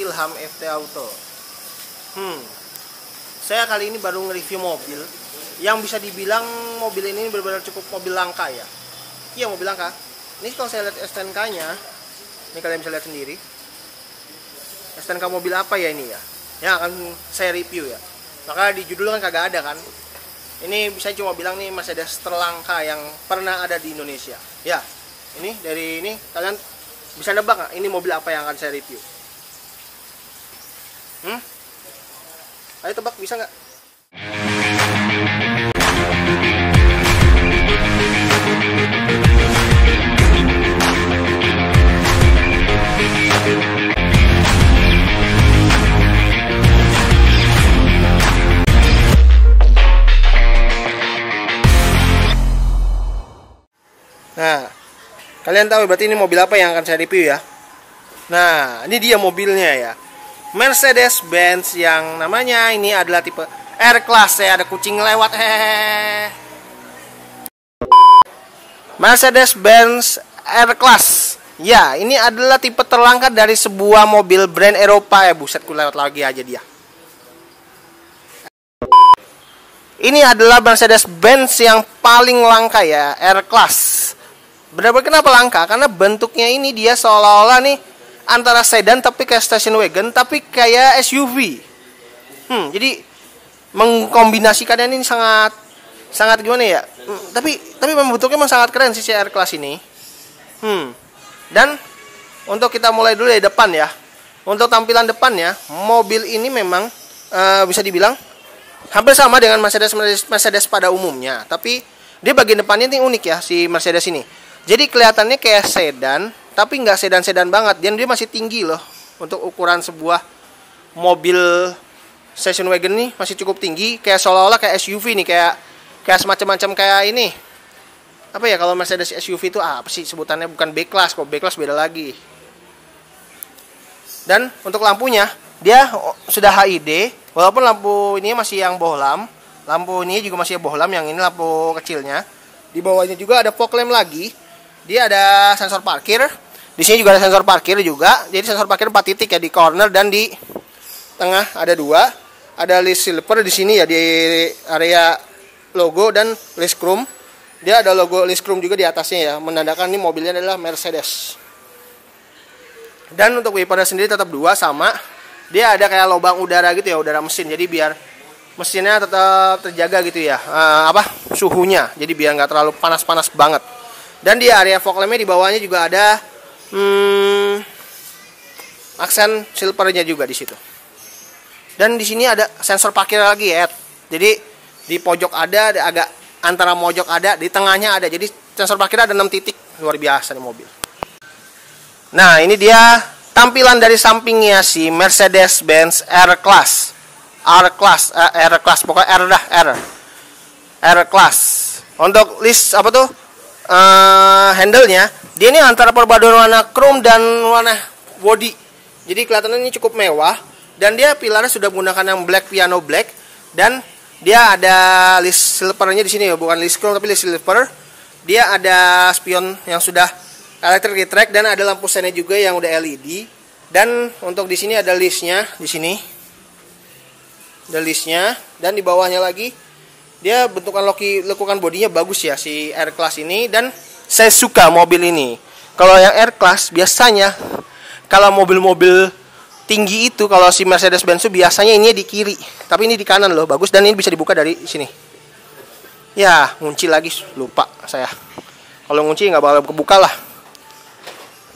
Ilham FT Auto. Saya kali ini baru nge-review mobil yang bisa dibilang mobil ini benar-benar cukup mobil langka ya. Iya, mobil langka. Ini kalau saya lihat STNK-nya, ini kalian bisa lihat sendiri. STNK mobil apa ya ini ya? Yang akan saya review ya. Maka di judul kan kagak ada kan. Ini bisa cuma bilang nih Mercedes terlangka yang pernah ada di Indonesia. Ya, ini dari ini kalian bisa nebak nggak ini mobil apa yang akan saya review? Ayo tebak, bisa nggak? Nah, kalian tahu berarti ini mobil apa yang akan saya review ya? Nah, ini dia mobilnya ya. Mercedes-Benz yang namanya ini adalah tipe R-Class. Ada kucing lewat. Mercedes-Benz R-Class. Ya, ini adalah tipe terlangka dari sebuah mobil brand Eropa ya. Buset, ku lewat lagi aja dia. Ini adalah Mercedes-Benz yang paling langka ya, R-Class. Benar-benar kenapa langka? Karena bentuknya ini dia seolah-olah nih antara sedan tapi kayak station wagon tapi kayak SUV. Jadi mengkombinasikannya ini sangat gimana ya? Tapi bentuknya memang sangat keren sih si R-Class ini. Dan untuk kita mulai dulu dari depan ya. Untuk tampilan depannya, mobil ini memang bisa dibilang hampir sama dengan Mercedes pada umumnya, tapi dia bagian depannya ini unik ya si Mercedes ini. Jadi kelihatannya kayak sedan, tapi nggak sedan-sedan banget. Dan dia masih tinggi loh untuk ukuran sebuah mobil station wagon nih, masih cukup tinggi. Kayak seolah-olah kayak SUV nih, kayak semacam kayak ini. Apa ya kalau Mercedes SUV itu apa sih sebutannya? Bukan B-Class, kok B-Class beda lagi. Dan untuk lampunya, dia sudah HID, walaupun lampu ini masih yang bohlam. Lampu ini juga masih bohlam, yang ini lampu kecilnya. Di bawahnya juga ada fog lamp lagi. Dia ada sensor parkir. Di sini juga ada sensor parkir juga. Jadi sensor parkir 4 titik ya di corner dan di tengah ada 2. Ada list silver di sini ya di area logo dan list chrome. Dia ada logo list chrome juga di atasnya ya, menandakan ini mobilnya adalah Mercedes. Dan untuk wipernya sendiri tetap 2 sama. Dia ada kayak lubang udara gitu ya, udara mesin. Jadi biar mesinnya tetap terjaga gitu ya, suhunya. Jadi biar nggak terlalu panas-panas banget. Dan di area fog lamp-nya di bawahnya juga ada aksen silvernya juga di situ. Dan di sini ada sensor parkir lagi ya. Jadi di pojok ada agak antara mojok ada, di tengahnya ada. Jadi sensor parkir ada 6 titik. Luar biasa nih mobil. Nah, ini dia tampilan dari sampingnya si Mercedes-Benz R-Class. R-Class, pokoknya R dah, R-Class. Untuk list handle-nya, dia ini antara perpaduan warna chrome dan warna body. Jadi kelihatannya ini cukup mewah. Dan dia pilarnya sudah menggunakan yang black piano black. Dan dia ada list silvernya di sini ya, bukan list chrome tapi list silver. Dia ada spion yang sudah electric track dan ada lampu sennya juga yang udah LED. Dan untuk di sini ada listnya di sini. Ada listnya dan di bawahnya lagi dia bentukan lekukan bodinya bagus ya si R-Class ini. Dan saya suka mobil ini. Kalau yang R-Class biasanya kalau mobil-mobil tinggi itu kalau si Mercedes-Benz itu biasanya ini di kiri, tapi ini di kanan loh, bagus. Dan ini bisa dibuka dari sini. Ya, ngunci lagi, lupa saya. Kalau ngunci nggak bakal kebuka lah.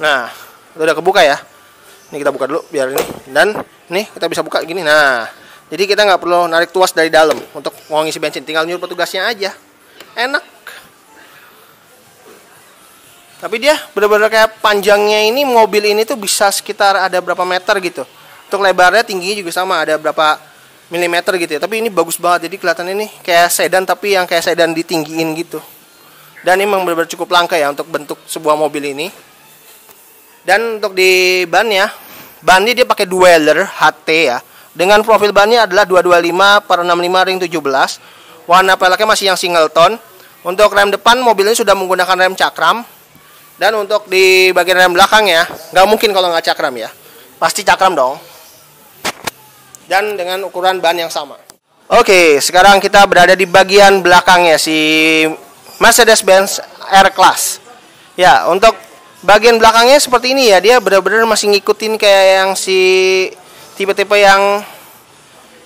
Nah, udah kebuka ya. Ini kita buka dulu biar ini. Dan nih kita bisa buka gini. Nah, jadi kita nggak perlu narik tuas dari dalam untuk mau ngisi bensin, tinggal nyuruh petugasnya aja. Enak. Tapi dia benar-benar kayak panjangnya ini mobil ini tuh bisa sekitar ada berapa meter gitu. Untuk lebarnya tingginya juga sama, ada berapa milimeter gitu ya. Tapi ini bagus banget, jadi kelihatannya ini kayak sedan tapi yang kayak sedan ditinggiin gitu. Dan ini memang benar-benar cukup langka ya untuk bentuk sebuah mobil ini. Dan untuk di bannya dia pakai Dweller HT ya. Dengan profil bannya adalah 225/65 ring 17. Warna peleknya masih yang single tone. Untuk rem depan mobil ini sudah menggunakan rem cakram. Dan untuk di bagian rem belakang ya, nggak mungkin kalau nggak cakram ya. Pasti cakram dong. dan dengan ukuran ban yang sama. Oke, sekarang kita berada di bagian belakangnya si Mercedes-Benz R-Class. Ya, untuk bagian belakangnya seperti ini ya, dia benar-benar masih ngikutin kayak yang si tipe-tipe yang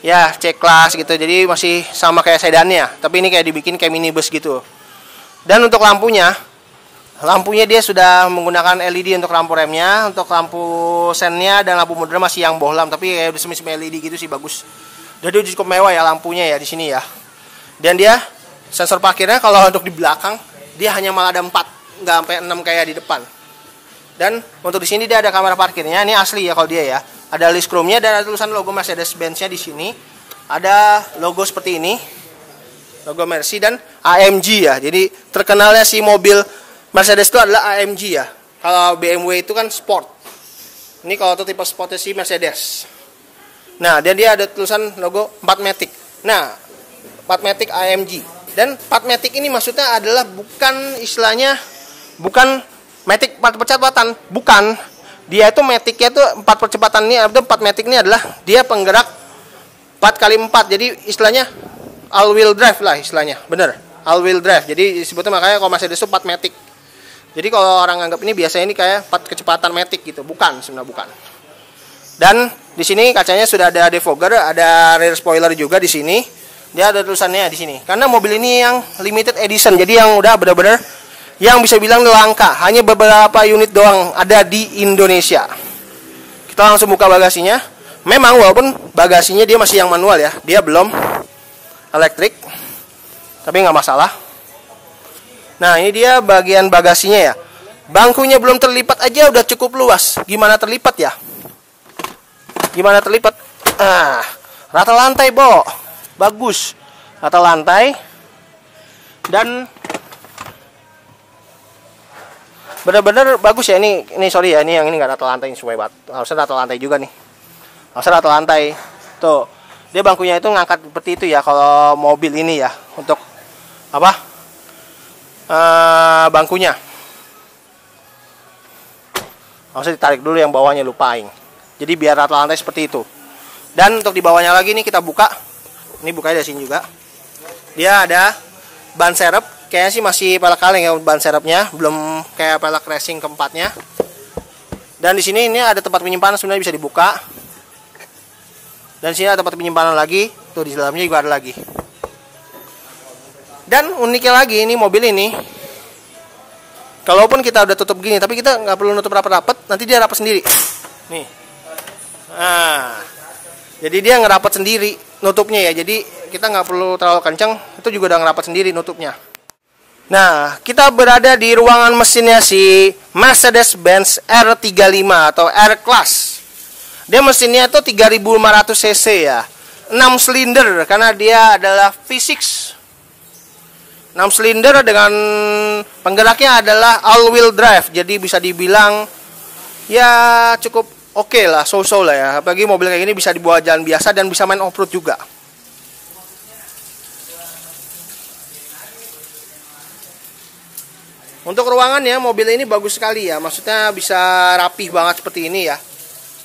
ya C-Class gitu. Jadi masih sama kayak sedannya, tapi ini kayak dibikin kayak minibus gitu. Dan untuk lampunya dia sudah menggunakan LED untuk lampu remnya, untuk lampu sennya dan lampu mundur masih yang bohlam, tapi kayak semi-semi LED gitu sih, bagus. Jadi cukup mewah ya lampunya ya di sini ya. Dan dia sensor parkirnya kalau untuk di belakang dia hanya malah ada 4, nggak sampai 6 kayak di depan. Dan untuk di sini dia ada kamera parkirnya, ini asli ya kalau dia ya. Ada list chrome-nya dan ada tulisan logo Mercedes-Benz-nya di sini. Ada logo seperti ini, logo Mercy dan AMG ya. Jadi terkenalnya si mobil Mercedes itu adalah AMG ya. Kalau BMW itu kan sport. Ini kalau itu tipe sportnya si Mercedes. Nah, dan dia ada tulisan logo 4MATIC. Nah, 4MATIC AMG. Dan 4MATIC ini maksudnya adalah bukan istilahnya, bukan Matic 4 percepatan, bukan. Dia itu Matic-nya itu 4 percepatan ini, atau 4MATIC ini adalah dia penggerak 4x4. Jadi istilahnya all wheel drive lah istilahnya. Bener, all wheel drive. Jadi disebutnya makanya kalau Mercedes itu 4MATIC. Jadi kalau orang anggap ini biasanya ini kayak 4 kecepatan Matic gitu. Bukan, sebenarnya bukan. Dan di sini kacanya sudah ada defogger, ada rear spoiler juga di sini. Dia ada tulisannya di sini. Karena mobil ini yang limited edition, jadi yang udah benar-benar yang bisa bilang langka. Hanya beberapa unit doang ada di Indonesia. Kita langsung buka bagasinya. Memang walaupun bagasinya dia masih yang manual ya, dia belum elektrik, tapi nggak masalah. Nah, ini dia bagian bagasinya ya. Bangkunya belum terlipat aja udah cukup luas. Gimana terlipat ya? Gimana terlipat? Rata lantai, Bo. Bagus. Rata lantai. Dan bener-bener bagus ya ini sorry ya, ini yang ini nggak rata lantai, ini sesuai banget. Harusnya rata lantai juga nih. Harusnya rata lantai. Tuh. Dia bangkunya itu ngangkat seperti itu ya kalau mobil ini ya. Untuk apa? Bangkunya. Harusnya ditarik dulu yang bawahnya, lupain. Jadi biar rata lantai seperti itu. Dan untuk di bawahnya lagi nih kita buka. Ini bukanya dari sini juga. Dia ada ban serep. Kayaknya sih masih pelek kaleng ya ban serepnya, belum kayak pelek racing keempatnya. Dan di sini ini ada tempat penyimpanan, sebenarnya bisa dibuka. Dan di sini ada tempat penyimpanan lagi. Tuh di dalamnya juga ada lagi. Dan uniknya lagi ini mobil ini, kalaupun kita udah tutup gini, tapi kita nggak perlu nutup rapat-rapat, nanti dia rapat sendiri. Nih. Nah, jadi dia ngerapat sendiri nutupnya ya. Jadi kita nggak perlu terlalu kencang, itu juga udah ngerapat sendiri nutupnya. Nah, kita berada di ruangan mesinnya si Mercedes-Benz R35 atau R-Class. Dia mesinnya itu 3500 cc ya. 6 silinder karena dia adalah V6. 6 silinder dengan penggeraknya adalah all wheel drive. Jadi bisa dibilang ya cukup oke lah, so-so lah ya. Apalagi mobil kayak gini bisa dibawa jalan biasa dan bisa main off-road juga. Untuk ruangannya mobil ini bagus sekali ya. Maksudnya bisa rapih banget seperti ini ya.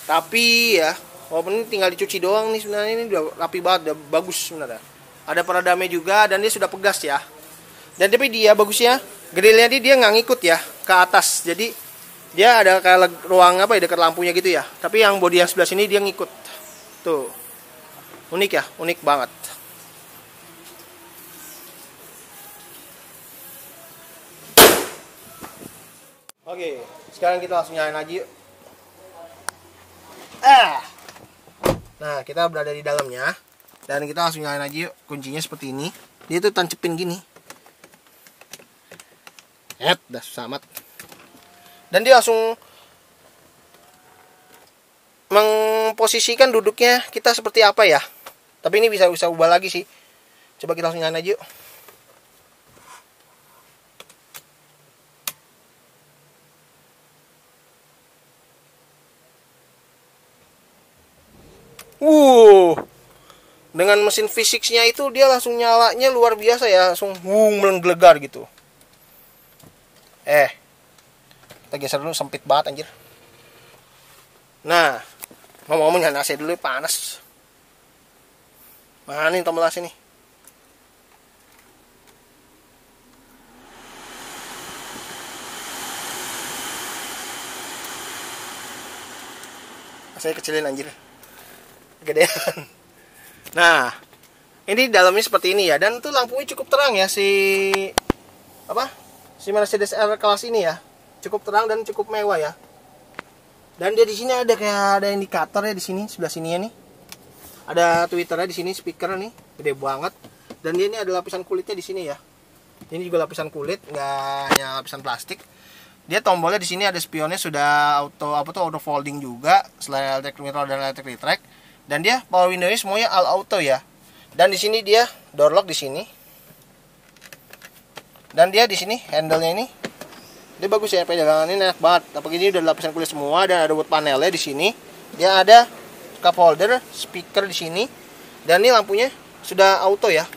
Tapi ya walaupun ini tinggal dicuci doang nih, sebenarnya ini udah rapi banget, udah bagus sebenarnya. Ada peredamnya juga dan dia sudah pegas ya. Dan tapi dia bagusnya grillnya dia nggak ngikut ya ke atas. Jadi dia ada kayak ruang apa ya dekat lampunya gitu ya. Tapi yang bodi yang sebelah sini dia ngikut. Tuh. Unik ya, unik banget. Oke, sekarang kita langsung nyalain aja yuk. Nah, kita berada di dalamnya. Dan kita langsung nyalain aja yuk. Kuncinya seperti ini. Dia tuh tancepin gini. Dah susah amat. Dan dia langsung memposisikan duduknya kita seperti apa ya. Tapi ini bisa ubah lagi sih. Coba kita langsung nyalain aja yuk. Dengan mesin V6-nya itu dia langsung nyalanya luar biasa ya, langsung menggelegar gitu. Kita geser dulu, sempit banget anjir. Nah, ngomong-ngomong nyalain AC dulu, panas. Mana nih tombol AC nih? Saya kecilin anjir. Gedean. Nah, ini dalamnya seperti ini ya, dan tuh lampunya cukup terang ya si Mercedes R kelas ini ya. Cukup terang dan cukup mewah ya. Dan dia di sini ada kayak ada indikator ya di sini, sebelah sini ya nih. Ada tweeternya di sini, speaker nih, gede banget. Dan dia ini ada lapisan kulitnya di sini ya. Ini juga lapisan kulit, nggak hanya lapisan plastik. Dia tombolnya di sini ada spionnya sudah auto folding juga, selain electric mirror dan electric retract. Dan dia power window-nya semuanya all auto ya. Dan di sini dia door lock di sini. Dan dia di sini handle-nya ini dia bagus ya, pegangannya enak banget. Apalagi ini udah lapisan kulit semua dan ada wood panelnya di sini. Dia ada cup holder, speaker di sini. Dan ini lampunya sudah auto ya.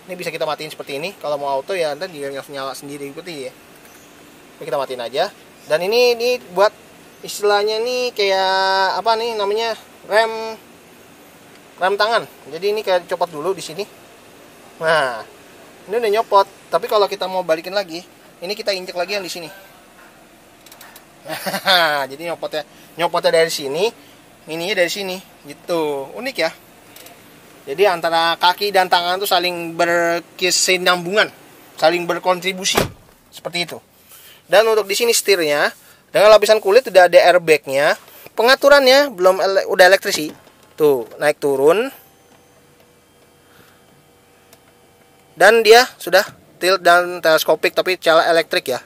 Ini bisa kita matiin seperti ini. Kalau mau auto ya nanti dia nyala sendiri ikuti ya. Kita matiin aja. Dan ini buat istilahnya nih kayak apa nih namanya, rem tangan. Jadi ini kayak copot dulu di sini. Nah, ini udah nyopot. Tapi kalau kita mau balikin lagi, ini kita injek lagi yang di sini. Jadi nyopotnya dari sini, ininya dari sini, gitu. Unik ya. Jadi antara kaki dan tangan tuh saling berkesinambungan, saling berkontribusi seperti itu. Dan untuk di sini setirnya dengan lapisan kulit udah ada airbagnya. Pengaturannya belum udah elektrisi. Tuh, naik turun. Dan dia sudah tilt dan teleskopik tapi cara elektrik ya.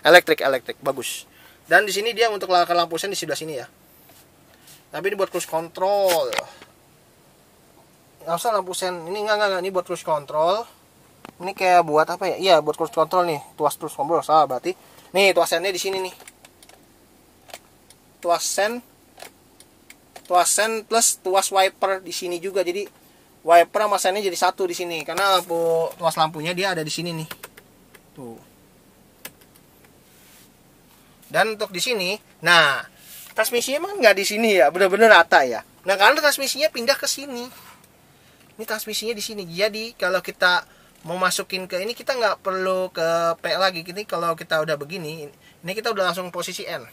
Elektrik bagus. Dan di sini dia untuk lampu sen di sebelah sini ya. Tapi ini buat cruise control. Nggak usah lampu sen. Ini enggak, ini buat cruise control. Ini kayak buat apa ya? Iya, buat cruise control nih. Tuas cruise control salah berarti. Nih, tuas sennya di sini nih. Tuas sen plus tuas wiper di sini juga. Jadi wiper sama sennya jadi satu di sini karena tuas lampunya dia ada di sini nih. Tuh. Dan untuk di sini, nah, transmisinya emang nggak di sini ya, bener-bener rata ya. Nah, karena transmisinya pindah ke sini. Ini transmisinya di sini. Jadi kalau kita mau masukin ke ini kita nggak perlu ke P lagi. Ini kalau kita udah begini, ini kita udah langsung posisi N.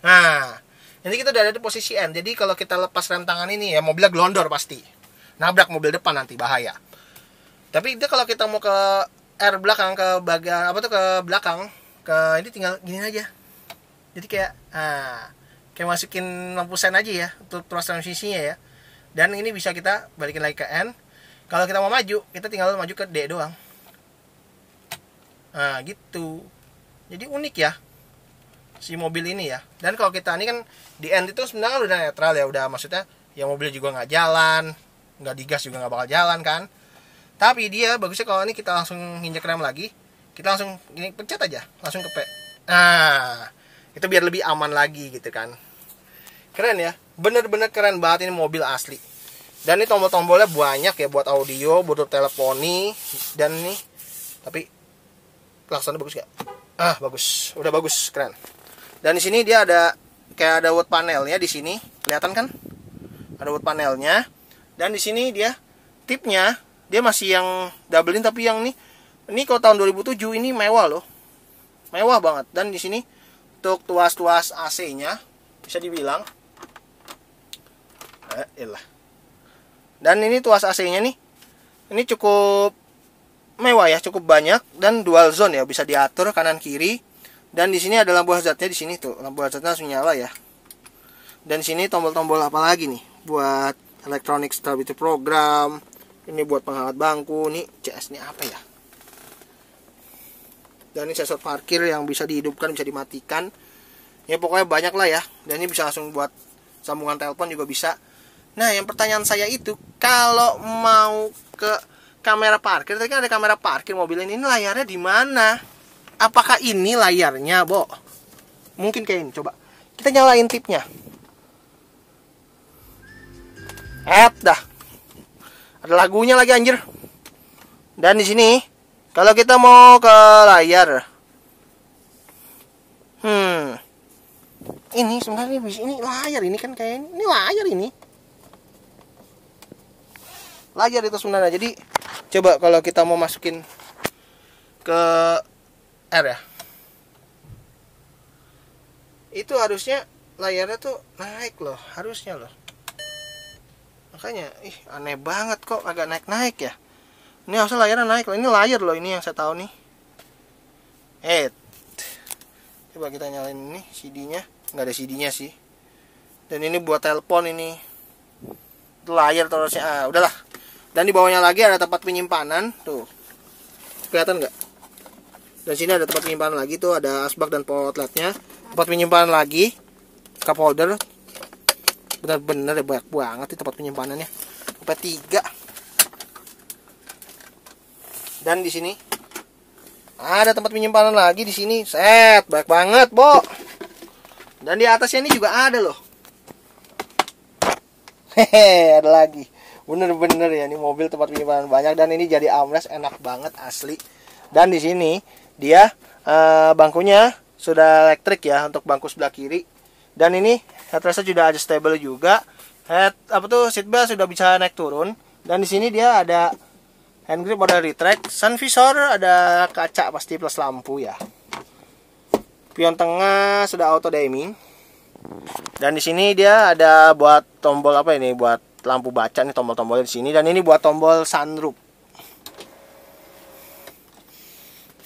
Nah, ini kita udah ada di posisi N. Jadi kalau kita lepas rem tangan ini ya mobilnya gelondor pasti. Nabrak mobil depan nanti bahaya. Tapi itu kalau kita mau ke R belakang, ke bagian ke belakang, ke ini tinggal gini aja. Jadi kayak kayak masukin lampu sen aja ya untuk tuas transmisinya ya. Dan ini bisa kita balikin lagi ke N. Kalau kita mau maju, kita tinggal maju ke D doang. Nah, gitu. Jadi unik ya si mobil ini ya. Dan kalau kita ini kan di N itu sebenarnya udah netral ya, udah maksudnya ya mobil juga nggak jalan, nggak digas juga nggak bakal jalan kan. Tapi dia bagusnya kalau ini kita langsung injek rem lagi, kita langsung ini pencet aja, langsung ke P. Nah, itu biar lebih aman lagi gitu kan. Keren ya, bener-bener keren banget ini mobil asli. Dan ini tombol-tombolnya banyak ya buat audio, buat teleponi, dan ini. Tapi kelaksana bagus gak? Bagus, udah bagus, keren. Dan di sini dia ada kayak ada wood panelnya di sini, kelihatan kan? Ada wood panelnya. Dan di sini dia tipnya dia masih yang double in, tapi yang ini kalau tahun 2007 ini mewah loh, mewah banget. Dan di sini untuk tuas-tuas AC-nya bisa dibilang, dan ini tuas AC-nya nih, ini cukup mewah ya, cukup banyak dan dual zone ya, bisa diatur kanan kiri. Dan di sini ada lampu hazardnya di sini tuh, lampu hazardnya langsung nyala ya. Dan di sini tombol-tombol apa lagi nih? Buat electronic stability program, ini buat penghangat bangku, nih CS ini apa ya? Dan ini sensor parkir yang bisa dihidupkan, bisa dimatikan. Ya pokoknya banyak lah ya. Dan ini bisa langsung buat sambungan telepon juga bisa. Nah, yang pertanyaan saya itu, kalau mau ke kamera parkir, tadi kan ada kamera parkir mobil ini layarnya di mana? Apakah ini layarnya, Bo? Mungkin kayak ini, coba. Kita nyalain tipnya. Dah. Ada lagunya lagi anjir. Dan di sini, kalau kita mau ke layar, ini sebenarnya ini layar ini kan kayak ini layar ini. layar itu sebenarnya. Jadi coba kalau kita mau masukin ke R ya, itu harusnya layarnya tuh naik loh, harusnya loh. Makanya aneh banget kok agak naik ya. Ini harusnya layarnya naik loh. Ini layar loh, ini yang saya tahu nih. Coba kita nyalain ini CD-nya. Nggak ada CD-nya sih. Dan ini buat telepon ini. Itu layar terusnya. Udahlah. Dan di bawahnya lagi ada tempat penyimpanan. Tuh. Kelihatan nggak? Dan sini ada tempat penyimpanan lagi. Tuh ada asbak dan outletnya. Tempat penyimpanan lagi. Cup holder. Benar-benar ya, banyak banget di tempat penyimpanannya. Sampai 3. Dan di sini ada tempat penyimpanan lagi di sini. Set, banyak banget, Bo. Dan di atasnya ini juga ada loh. Hehe, ada lagi. Bener-bener ya, ini mobil tempat penyimpanan banyak. Dan ini jadi armrest, enak banget asli. Dan di sini dia bangkunya sudah elektrik ya untuk bangku sebelah kiri. Dan ini headrestnya sudah adjustable juga. Seatbelt sudah bisa naik turun. Dan di sini dia ada hand grip model retract, sun visor, ada kaca pasti plus lampu ya. Pion tengah sudah auto dimming. Dan di sini dia ada buat tombol apa ini, buat lampu baca nih, tombol-tombolnya di sini. Dan ini buat tombol sunroof.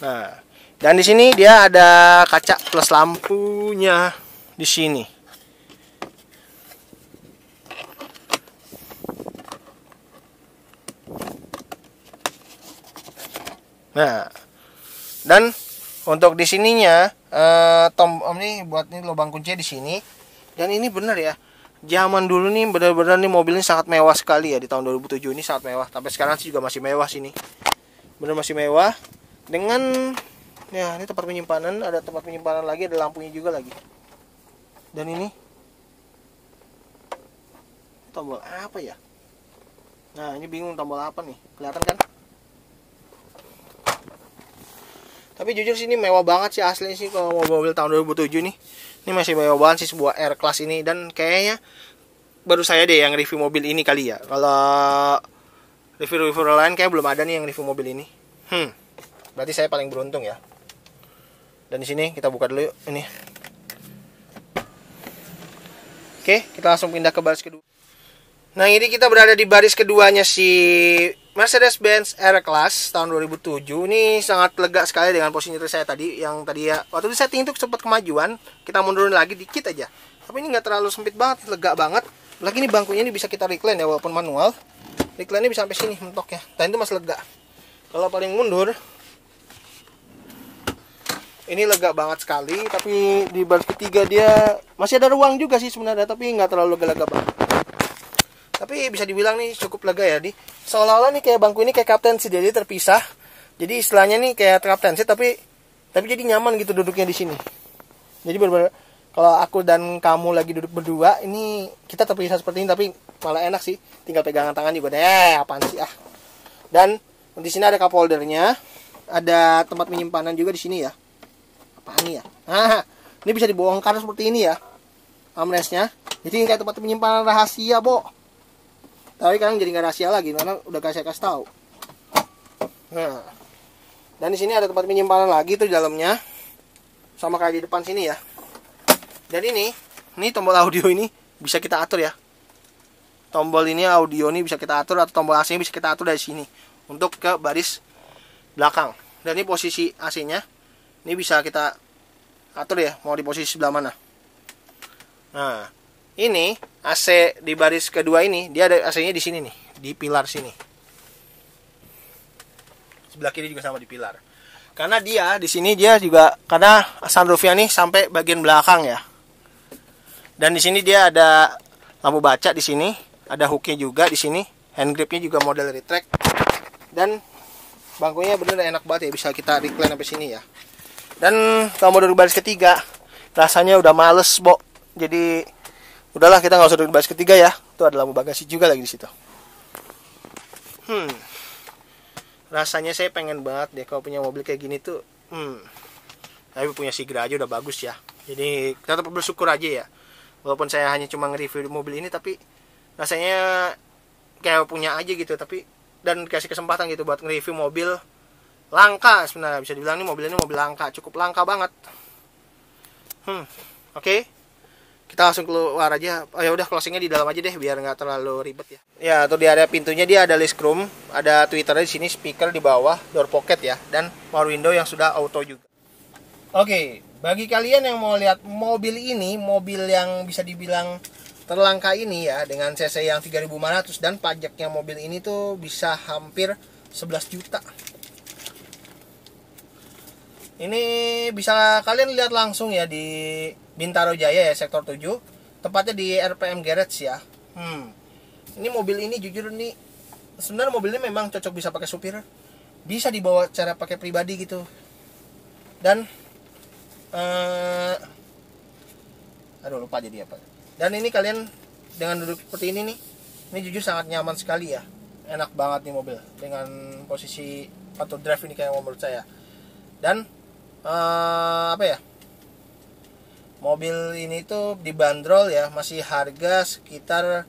Nah, dan di sini dia ada kaca plus lampunya di sini. Nah, dan untuk di sininya ini buat ini lubang kuncinya di sini. Dan ini bener ya, zaman dulu nih bener-bener nih mobil ini sangat mewah sekali ya, di tahun 2007 ini sangat mewah. Sampai sekarang sih juga masih mewah sini. Bener masih mewah. Dengan ya ini tempat penyimpanan, ada tempat penyimpanan lagi, ada lampunya juga lagi. Dan ini tombol apa ya? Nah, ini bingung tombol apa nih? Kelihatan kan? Tapi jujur sih ini mewah banget sih asli sih kalau mobil tahun 2007 nih. Ini masih mewah banget sih sebuah R-Class ini. Dan kayaknya baru saya deh yang review mobil ini kali ya. Kalau review-review lain kayak belum ada nih yang review mobil ini. Berarti saya paling beruntung ya. Dan di sini kita buka dulu yuk ini. Oke, kita langsung pindah ke baris kedua. Nah, ini kita berada di baris keduanya si Mercedes-Benz R-Class tahun 2007. Ini sangat lega sekali dengan posisi saya tadi. Yang tadi ya, waktu itu setting itu sempat kemajuan. Kita mundurin lagi dikit aja. Tapi ini nggak terlalu sempit banget, lega banget. Lagi ini bangkunya ini bisa kita recline ya, walaupun manual. Recline-nya bisa sampai sini mentoknya. Dan itu masih lega. Kalau paling mundur, ini lega banget sekali. Tapi di baris ketiga dia masih ada ruang juga sih sebenarnya. Tapi nggak terlalu lega banget. Tapi bisa dibilang nih cukup lega ya. Seolah-olah nih kayak bangku ini kayak kapten sih, jadi terpisah. Jadi istilahnya nih kayak kapten sih, tapi jadi nyaman gitu duduknya di sini. Jadi benar-benar kalau aku dan kamu lagi duduk berdua, ini kita terpisah seperti ini, tapi malah enak sih. Tinggal pegangan tangan juga deh, apaan sih ah. Dan di sini ada cup holdernya, ada tempat penyimpanan juga di sini ya. Apaan nih ya? Nah, ini bisa dibongkar seperti ini ya. Armrestnya. Jadi ini kayak tempat penyimpanan rahasia, Bo. Tapi kan jadi nggak rahasia lagi karena udah saya kasih tahu. Nah, dan di sini ada tempat penyimpanan lagi tuh di dalamnya, sama kayak di depan sini ya. Dan ini tombol audio ini bisa kita atur ya. Tombol ini audio ini bisa kita atur, atau tombol AC bisa kita atur dari sini untuk ke baris belakang. Dan ini posisi AC-nya, ini bisa kita atur ya, mau di posisi sebelah mana. Nah, ini AC di baris kedua ini, dia ada AC-nya di sini nih, di pilar sini. Sebelah kiri juga sama di pilar. Karena dia di sini dia juga karena sunroofnya nih sampai bagian belakang ya. Dan di sini dia ada lampu baca di sini, ada hooknya juga di sini, hand gripnya juga model retract. Dan bangkunya bener enak banget ya, bisa kita recline sampai sini ya. Dan kalau mau duduk baris ketiga, rasanya udah males, Bo. Jadi udahlah, kita nggak usah duduk baris ketiga ya. Itu ada lampu bagasi juga lagi di situ. Rasanya saya pengen banget deh kalau punya mobil kayak gini tuh. Tapi punya Sigra aja udah bagus ya. Jadi kita tetap bersyukur aja ya. Walaupun saya hanya cuma nge-review mobil ini, tapi rasanya kayak punya aja gitu, tapi dan kasih kesempatan gitu buat nge-review mobil langka sebenarnya, bisa dibilang ini mobil langka, cukup langka banget. Oke. Kita langsung keluar aja. Oh ya udah, closingnya di dalam aja deh biar nggak terlalu ribet ya. Ya, tuh di area pintunya dia ada list room, ada tweeternya di sini, speaker di bawah, door pocket ya, dan power window yang sudah auto juga. Oke, bagi kalian yang mau lihat mobil ini, mobil yang bisa dibilang terlangka ini ya, dengan cc yang 3.500 dan pajaknya mobil ini tuh bisa hampir 11 juta. Ini bisa kalian lihat langsung ya di Bintaro Jaya ya, sektor 7, tepatnya di RPM Garage ya. Ini mobil ini jujur nih, sebenarnya mobil ini memang cocok bisa pakai supir, bisa dibawa cara pakai pribadi gitu. Dan aduh lupa jadi apa. Dan ini kalian dengan duduk seperti ini nih, ini jujur sangat nyaman sekali ya, enak banget nih mobil dengan posisi auto drive ini kayak menurut saya. Dan apa ya, mobil ini tuh dibanderol ya masih harga sekitar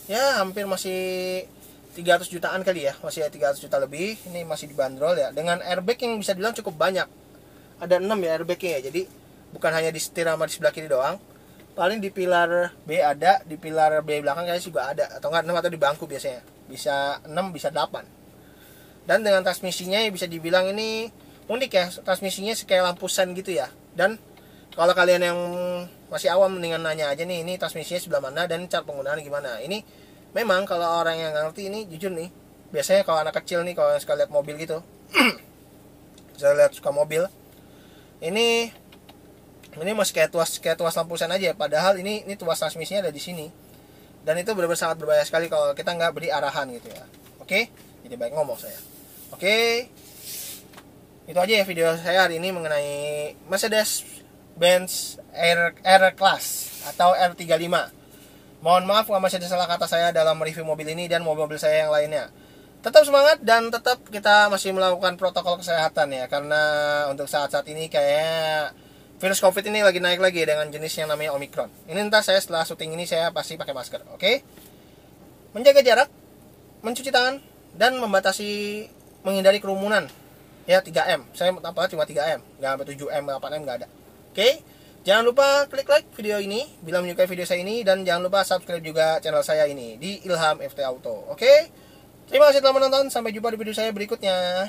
ya hampir masih 300 jutaan kali ya, masih 300 juta lebih. Ini masih dibanderol ya dengan airbag yang bisa dibilang cukup banyak, ada 6 ya airbagnya ya, jadi bukan hanya di setir sama di sebelah kiri doang, paling di pilar B ada, di pilar B belakang kayaknya juga ada, atau enggak 6, atau di bangku biasanya bisa 6 bisa 8. Dan dengan transmisinya bisa dibilang ini unik ya, transmisinya kayak lampu sen gitu ya. Dan kalau kalian yang masih awam mendingan nanya aja nih, ini transmisinya sebelah mana dan cara penggunaan gimana. Ini memang kalau orang yang ngerti ini jujur nih, biasanya kalau anak kecil nih kalau yang suka lihat mobil gitu suka mobil, ini masih kayak tuas lampu sen aja, padahal ini tuas transmisinya ada di sini. Dan itu benar-benar sangat berbahaya sekali kalau kita nggak beri arahan gitu ya. Oke, jadi baik ngomong saya. Oke, itu aja ya video saya hari ini mengenai Mercedes-Benz R-Class atau R35. Mohon maaf kalau masih ada salah kata saya dalam review mobil ini dan mobil-mobil saya yang lainnya. Tetap semangat dan tetap kita masih melakukan protokol kesehatan ya, karena untuk saat-saat ini kayak virus COVID ini lagi naik lagi dengan jenis yang namanya Omicron. Ini ntar saya setelah syuting ini saya pasti pakai masker, oke? Menjaga jarak, mencuci tangan, dan menghindari kerumunan. Ya 3M, saya apa cuma 3M, nggak sampai 7M, 8M nggak ada. Oke? Jangan lupa klik like video ini bila menyukai video saya ini, dan jangan lupa subscribe juga channel saya ini di Ilham FT Auto. Oke? Terima kasih telah menonton, sampai jumpa di video saya berikutnya.